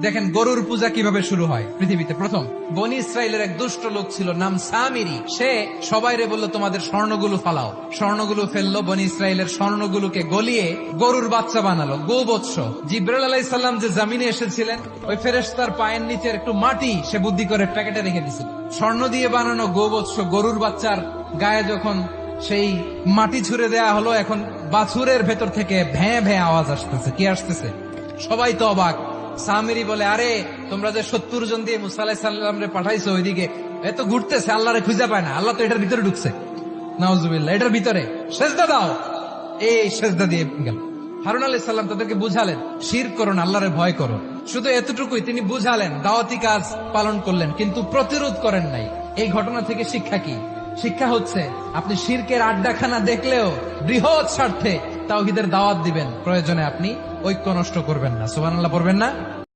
দেখেন গরুর পূজা কিভাবে শুরু হয় পৃথিবীতে প্রথম। বনি ইসরায়েলের এক দুষ্ট লোক ছিল, নাম সামিরি। সে সবাইরে বলল তোমাদের স্বর্ণগুলো ফালাও। স্বর্ণগুলো ফেললো, বনি ইসরায়েলের স্বর্ণগুলোকে গলিয়ে গরুর বাচ্চা বানালো, গোবৎস। জিব্রাইল আলাইহিস সালাম যে জামিনে এসেছিলেন, ওই ফেরেশতার পায়ের নিচের একটু মাটি সে বুদ্ধি করে প্যাকেটে রেখে দিছিল। স্বর্ণ দিয়ে বানানো গোবৎস গরুর বাচ্চার গায়ে যখন সেই মাটি ছুঁড়ে দেয়া হলো, এখন বাছুরের ভেতর থেকে ভ্যাঁ ভ্যাঁ আওয়াজ আসতেছে। কি আসতেছে? সবাই তো অবাক। সামিরি বলে, আরে তোমরা যে 70 জন দিয়ে মুসা আলাইহিস সালাম রে পাঠাইছো ওইদিকে, এত ঘুরতেছে, আল্লাহরে খুঁজে পায় না, আল্লাহ তো এটার ভিতরে ঢুকছে। নাউজুবিল্লাহ, এটার ভিতরে সেজদা দাও। এই সেজদা দিয়ে গেল। হারুন আলাইহিস সালাম তাদেরকে বুঝালেন, শিরক করো না, আল্লাহরে ভয় করো। শুধু এতটুকুই তিনি বুঝালেন, দাওয়াতি কাজ পালন করলেন, কিন্তু প্রতিরোধ করেন নাই। এই ঘটনা থেকে শিক্ষা কি? শিক্ষা হচ্ছে, আপনি শিরকের আড্ডাখানা দেখলেও বৃহৎ স্বার্থে তাওহীদের দাওয়াত দিবেন, প্রয়োজনে আপনি ঐক্য নষ্ট করবেন না। সুবহানাল্লাহ পড়বেন না?